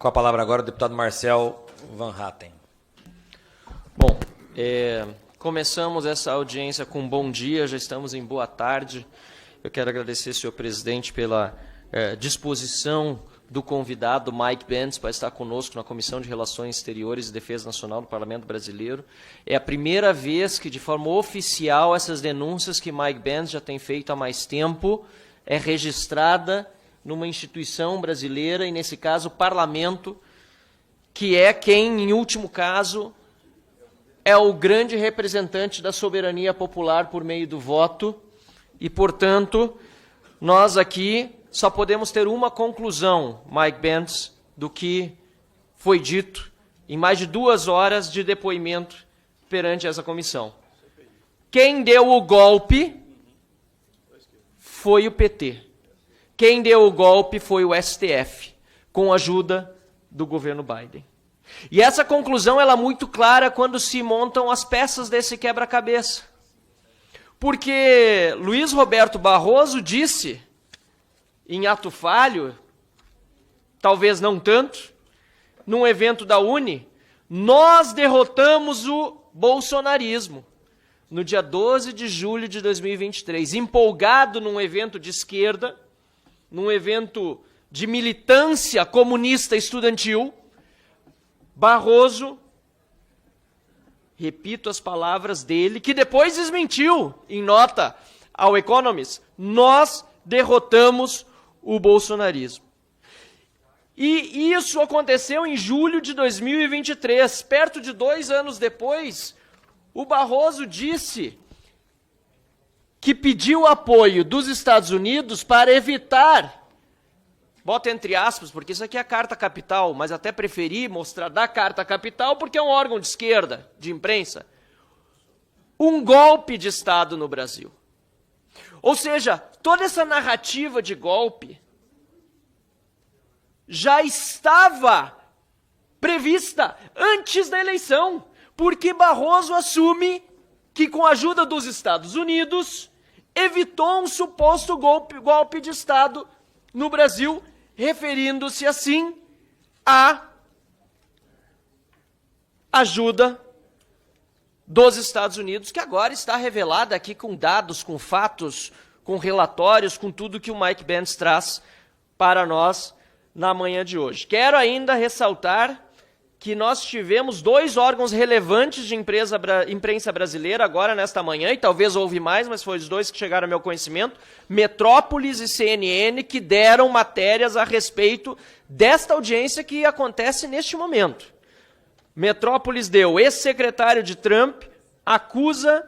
Com a palavra agora o deputado Marcel Van Hatten. Bom, começamos essa audiência com bom dia, já estamos em boa tarde. Eu quero agradecer, senhor presidente, pela disposição do convidado Mike Bentz para estar conosco na Comissão de Relações Exteriores e Defesa Nacional do Parlamento Brasileiro. É a primeira vez que, de forma oficial, essas denúncias que Mike Bentz já tem feito há mais tempo é registrada numa instituição brasileira, e nesse caso o Parlamento, que é quem, em último caso, é o grande representante da soberania popular por meio do voto, e, portanto, nós aqui só podemos ter uma conclusão, Mike Bentz, do que foi dito em mais de 2 horas de depoimento perante essa comissão. Quem deu o golpe foi o PT. Quem deu o golpe foi o STF, com a ajuda do governo Biden. E essa conclusão ela é muito clara quando se montam as peças desse quebra-cabeça. Porque Luiz Roberto Barroso disse, em ato falho, talvez não tanto, num evento da UNE, nós derrotamos o bolsonarismo, no dia 12 de julho de 2023, empolgado num evento de esquerda, num evento de militância comunista estudantil. Barroso, repito as palavras dele, que depois desmentiu em nota ao Economist, nós derrotamos o bolsonarismo. E isso aconteceu em julho de 2023, perto de 2 anos depois, o Barroso disse que pediu apoio dos Estados Unidos para evitar, bota entre aspas, porque isso aqui é a Carta Capital, mas até preferi mostrar da Carta Capital porque é um órgão de esquerda, de imprensa, um golpe de Estado no Brasil. Ou seja, toda essa narrativa de golpe já estava prevista antes da eleição, porque Barroso assume que, com a ajuda dos Estados Unidos, evitou um suposto golpe de Estado no Brasil, referindo-se assim à ajuda dos Estados Unidos, que agora está revelada aqui com dados, com fatos, com relatórios, com tudo que o Mike Bentz traz para nós na manhã de hoje. Quero ainda ressaltar que nós tivemos 2 órgãos relevantes de imprensa brasileira agora nesta manhã, e talvez houve mais, mas foram os 2 que chegaram ao meu conhecimento, Metrópolis e CNN, que deram matérias a respeito desta audiência que acontece neste momento. Metrópolis deu, ex-secretário de Trump acusa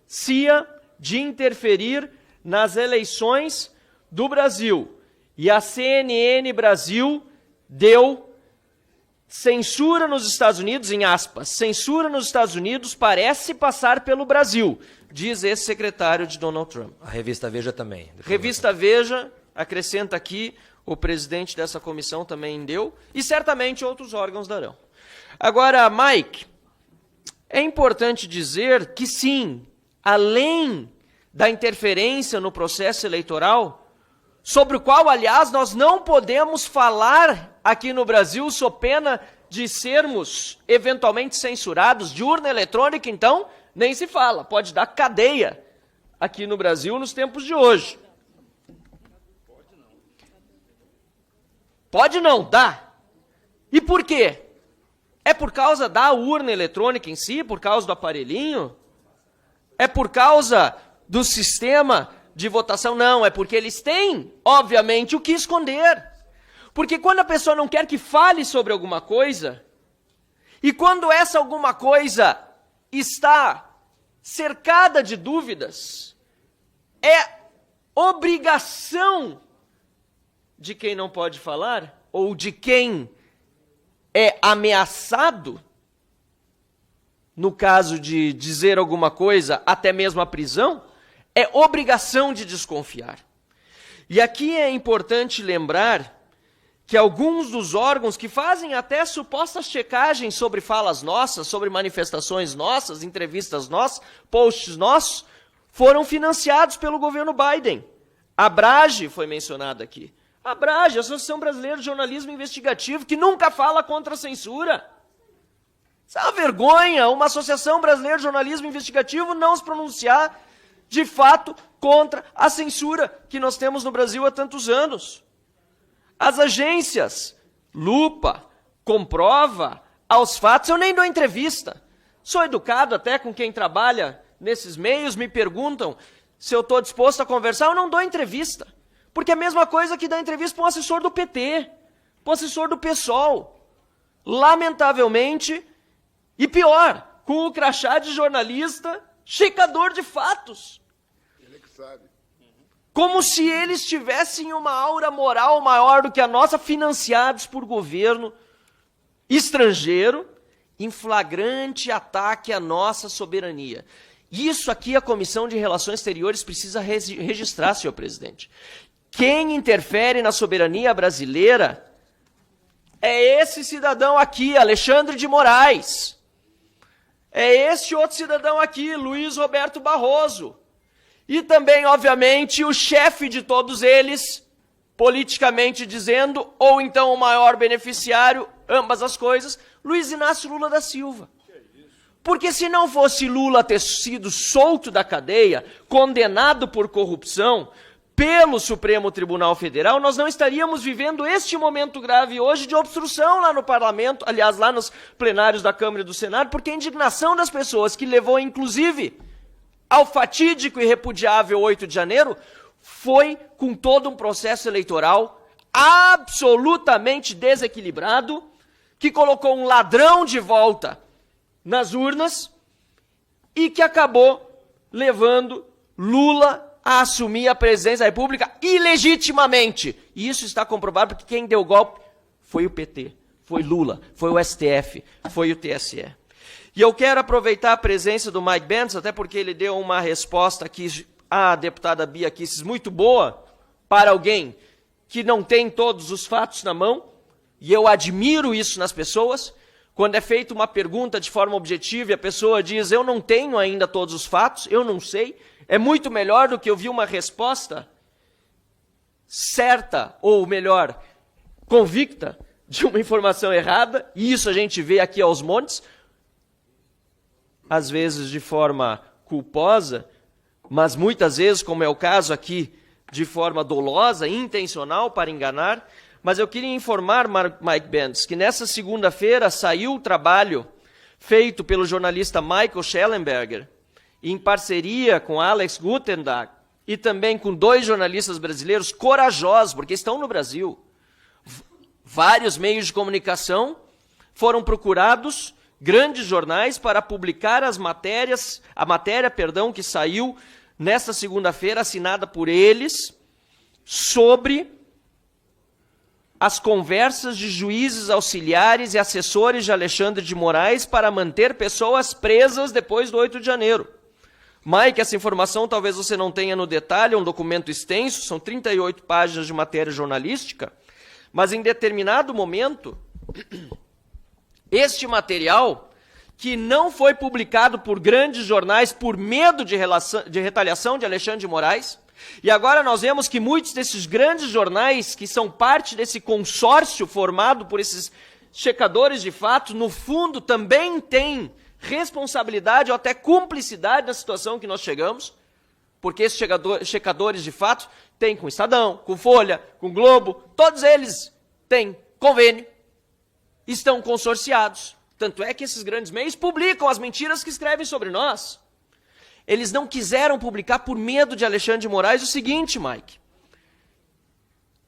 CIA de interferir nas eleições do Brasil. E a CNN Brasil deu censura nos Estados Unidos, em aspas, censura nos Estados Unidos parece passar pelo Brasil, diz esse secretário de Donald Trump. A revista Veja também. Revista Veja, acrescenta aqui, o presidente dessa comissão também deu, e certamente outros órgãos darão. Agora, Mike, é importante dizer que sim, além da interferência no processo eleitoral, sobre o qual, aliás, nós não podemos falar aqui no Brasil, sob pena de sermos eventualmente censurados, de urna eletrônica, então, nem se fala, pode dar cadeia aqui no Brasil nos tempos de hoje. Pode não, dá. E por quê? É por causa da urna eletrônica em si, por causa do aparelhinho? É por causa do sistema de votação? Não, é porque eles têm, obviamente, o que esconder. Porque quando a pessoa não quer que fale sobre alguma coisa, e quando essa alguma coisa está cercada de dúvidas, é obrigação de quem não pode falar, ou de quem é ameaçado, no caso de dizer alguma coisa, até mesmo a prisão, é obrigação de desconfiar. E aqui é importante lembrar que alguns dos órgãos que fazem até supostas checagens sobre falas nossas, sobre manifestações nossas, entrevistas nossas, posts nossos, foram financiados pelo governo Biden. A Brage foi mencionada aqui. A Abrage, a Associação Brasileira de Jornalismo Investigativo, que nunca fala contra a censura. Isso é uma vergonha, uma Associação Brasileira de Jornalismo Investigativo não se pronunciar, de fato, contra a censura que nós temos no Brasil há tantos anos. As agências, Lupa, Comprova, Aos Fatos, eu nem dou entrevista. Sou educado até com quem trabalha nesses meios, me perguntam se eu estou disposto a conversar, eu não dou entrevista. Porque é a mesma coisa que dar entrevista para um assessor do PT, para um assessor do PSOL. Lamentavelmente, e pior, com o crachá de jornalista, checador de fatos. Ele que sabe. Como se eles tivessem uma aura moral maior do que a nossa, financiados por governo estrangeiro, em flagrante ataque à nossa soberania. Isso aqui a Comissão de Relações Exteriores precisa registrar, senhor presidente. Quem interfere na soberania brasileira é esse cidadão aqui, Alexandre de Moraes. É este outro cidadão aqui, Luiz Roberto Barroso. E também, obviamente, o chefe de todos eles, politicamente dizendo, ou então o maior beneficiário, ambas as coisas, Luiz Inácio Lula da Silva. Porque se não fosse Lula ter sido solto da cadeia, condenado por corrupção pelo Supremo Tribunal Federal, nós não estaríamos vivendo este momento grave hoje de obstrução lá no parlamento, aliás, lá nos plenários da Câmara e do Senado, porque a indignação das pessoas que levou, inclusive, ao fatídico e repudiável 8 de janeiro, foi com todo um processo eleitoral absolutamente desequilibrado, que colocou um ladrão de volta nas urnas e que acabou levando Lula a assumir a presidência da República ilegitimamente. E isso está comprovado porque quem deu o golpe foi o PT, foi Lula, foi o STF, foi o TSE. E eu quero aproveitar a presença do Mike Bentz, até porque ele deu uma resposta aqui à deputada Bia Kicis muito boa para alguém que não tem todos os fatos na mão, e eu admiro isso nas pessoas. Quando é feita uma pergunta de forma objetiva e a pessoa diz, eu não tenho ainda todos os fatos, eu não sei, é muito melhor do que ouvir uma resposta certa, ou melhor, convicta de uma informação errada, e isso a gente vê aqui aos montes, às vezes de forma culposa, mas muitas vezes, como é o caso aqui, de forma dolosa, intencional para enganar. Mas eu queria informar, Mike Bentz, que nessa segunda-feira saiu o trabalho feito pelo jornalista Michael Schellenberger, em parceria com Alex Guttendag, e também com 2 jornalistas brasileiros corajosos, porque estão no Brasil. Vários meios de comunicação foram procurados, grandes jornais, para publicar a matéria que saiu nesta segunda-feira, assinada por eles, sobre as conversas de juízes auxiliares e assessores de Alexandre de Moraes para manter pessoas presas depois do 8 de janeiro. Mike, essa informação talvez você não tenha no detalhe, é um documento extenso, são 38 páginas de matéria jornalística, mas em determinado momento, este material, que não foi publicado por grandes jornais por medo de retaliação de Alexandre de Moraes, e agora nós vemos que muitos desses grandes jornais, que são parte desse consórcio formado por esses checadores de fatos, no fundo também têm responsabilidade ou até cumplicidade na situação que nós chegamos, porque esses checadores de fatos têm com o Estadão, com Folha, com Globo, todos eles têm convênio, estão consorciados. Tanto é que esses grandes meios publicam as mentiras que escrevem sobre nós. Eles não quiseram publicar por medo de Alexandre de Moraes o seguinte, Mike,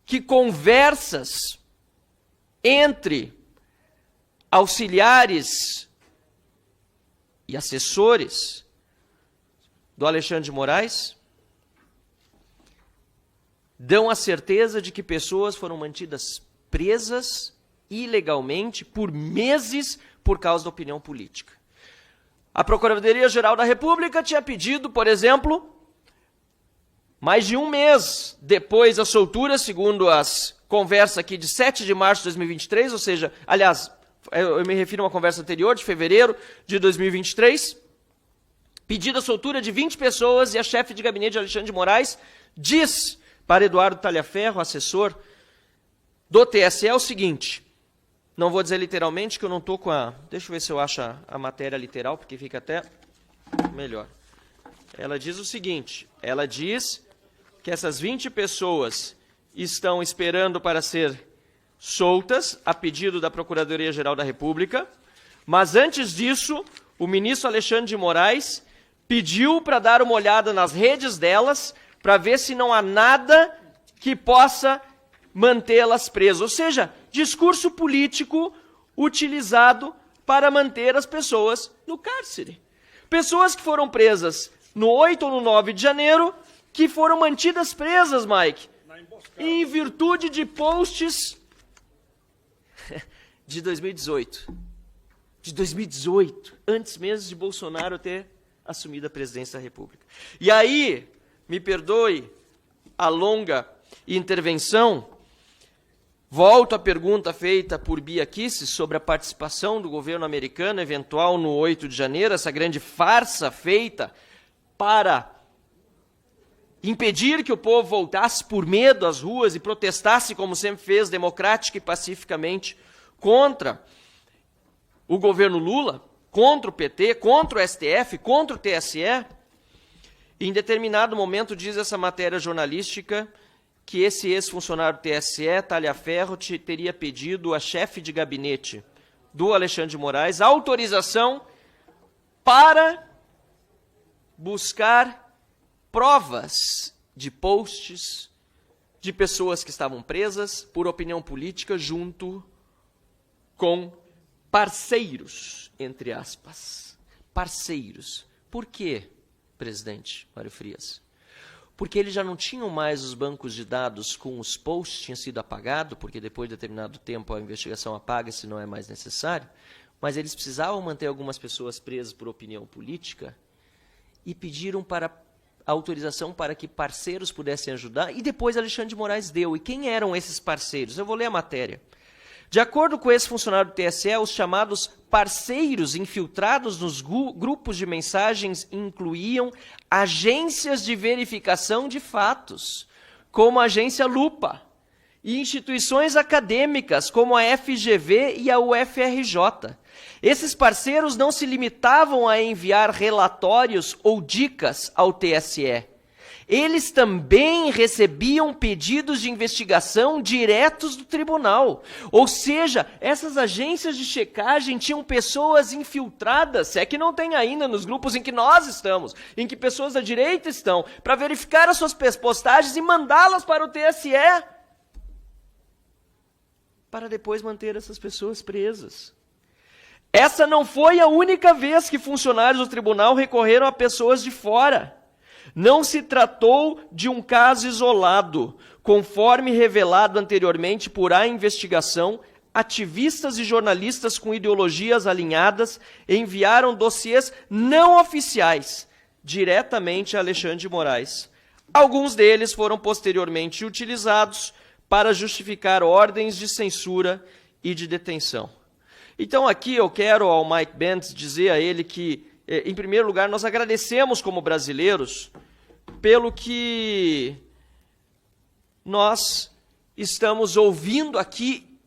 que conversas entre auxiliares e assessores do Alexandre de Moraes dão a certeza de que pessoas foram mantidas presas ilegalmente por meses por causa da opinião política. A Procuradoria-Geral da República tinha pedido, por exemplo, mais de um mês depois da soltura, segundo as conversas aqui de 7 de março de 2023, ou seja, aliás, eu me refiro a uma conversa anterior, de fevereiro de 2023, pedido a soltura de 20 pessoas, e a chefe de gabinete de Alexandre de Moraes diz para Eduardo Talhaferro, assessor do TSE é o seguinte, não vou dizer literalmente, que eu não estou com a... Deixa eu ver se eu acho a matéria literal, porque fica até melhor. Ela diz o seguinte, ela diz que essas 20 pessoas estão esperando para ser soltas, a pedido da Procuradoria-Geral da República, mas antes disso, o ministro Alexandre de Moraes pediu para dar uma olhada nas redes delas, para ver se não há nada que possa mantê-las presas. Ou seja, discurso político utilizado para manter as pessoas no cárcere. Pessoas que foram presas no 8 ou no 9 de janeiro, que foram mantidas presas, Mike, em virtude de posts de 2018. De 2018, antes mesmo de Bolsonaro ter assumido a presidência da República. E aí, me perdoe a longa intervenção, volto à pergunta feita por Bia Kicis sobre a participação do governo americano eventual no 8 de janeiro, essa grande farsa feita para impedir que o povo voltasse por medo às ruas e protestasse, como sempre fez, democrática e pacificamente, contra o governo Lula, contra o PT, contra o STF, contra o TSE. Em determinado momento, diz essa matéria jornalística, que esse ex-funcionário do TSE, Talhaferro, teria pedido à chefe de gabinete do Alexandre de Moraes autorização para buscar provas de posts de pessoas que estavam presas por opinião política junto com parceiros, entre aspas. Parceiros. Por quê, presidente Mário Frias? Porque eles já não tinham mais os bancos de dados com os posts, tinha sido apagado, porque depois de determinado tempo a investigação apaga-se, não é mais necessário, mas eles precisavam manter algumas pessoas presas por opinião política e pediram para autorização para que parceiros pudessem ajudar, e depois Alexandre de Moraes deu. E quem eram esses parceiros? Eu vou ler a matéria. De acordo com esse funcionário do TSE, os chamados parceiros infiltrados nos grupos de mensagens incluíam agências de verificação de fatos, como a agência Lupa, e instituições acadêmicas, como a FGV e a UFRJ. Esses parceiros não se limitavam a enviar relatórios ou dicas ao TSE. Eles também recebiam pedidos de investigação diretos do tribunal. Ou seja, essas agências de checagem tinham pessoas infiltradas, se é que não tem ainda nos grupos em que nós estamos, em que pessoas da direita estão, para verificar as suas postagens e mandá-las para o TSE, para depois manter essas pessoas presas. Essa não foi a única vez que funcionários do tribunal recorreram a pessoas de fora. Não se tratou de um caso isolado. Conforme revelado anteriormente por a investigação, ativistas e jornalistas com ideologias alinhadas enviaram dossiês não oficiais diretamente a Alexandre de Moraes. Alguns deles foram posteriormente utilizados para justificar ordens de censura e de detenção. Então aqui eu quero ao Mike Bentz dizer a ele que, em primeiro lugar, nós agradecemos como brasileiros pelo que nós estamos ouvindo aqui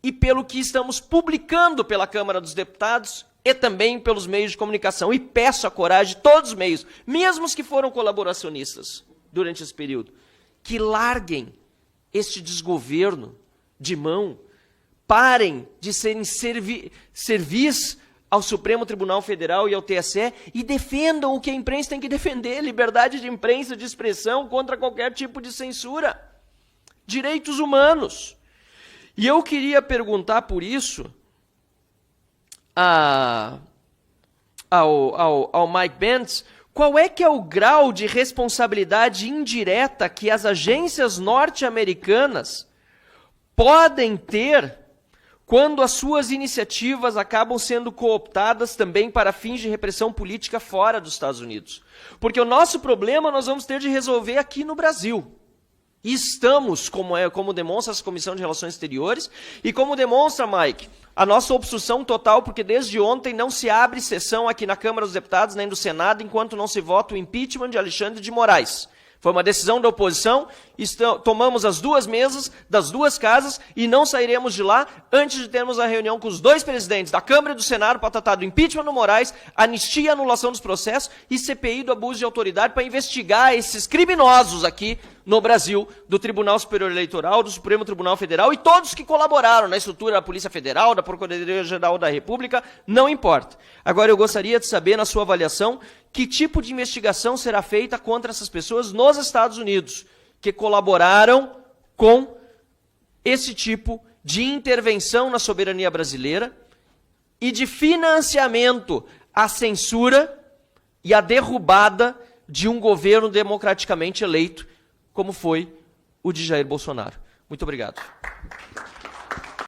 e pelo que estamos publicando pela Câmara dos Deputados e também pelos meios de comunicação. E peço a coragem de todos os meios, mesmo os que foram colaboracionistas durante esse período, que larguem este desgoverno de mão, parem de serem servis ao Supremo Tribunal Federal e ao TSE e defendam o que a imprensa tem que defender, liberdade de imprensa, de expressão contra qualquer tipo de censura, direitos humanos. E eu queria perguntar por isso ao Mike Bentz, qual é que é o grau de responsabilidade indireta que as agências norte-americanas podem ter quando as suas iniciativas acabam sendo cooptadas também para fins de repressão política fora dos Estados Unidos. Porque o nosso problema nós vamos ter de resolver aqui no Brasil. E estamos, como demonstra essa Comissão de Relações Exteriores, e como demonstra, Mike, a nossa obstrução total, porque desde ontem não se abre sessão aqui na Câmara dos Deputados, nem do Senado, enquanto não se vota o impeachment de Alexandre de Moraes. Foi uma decisão da oposição tomamos as duas mesas das duas casas e não sairemos de lá antes de termos a reunião com os dois presidentes da Câmara e do Senado para tratar do impeachment no Moraes, anistia e anulação dos processos e CPI do abuso de autoridade para investigar esses criminosos aqui no Brasil, do Tribunal Superior Eleitoral, do Supremo Tribunal Federal e todos que colaboraram na estrutura da Polícia Federal, da Procuradoria-Geral da República, não importa. Agora, eu gostaria de saber, na sua avaliação, que tipo de investigação será feita contra essas pessoas nos Estados Unidos, que colaboraram com esse tipo de intervenção na soberania brasileira e de financiamento à censura e à derrubada de um governo democraticamente eleito, como foi o de Jair Bolsonaro. Muito obrigado.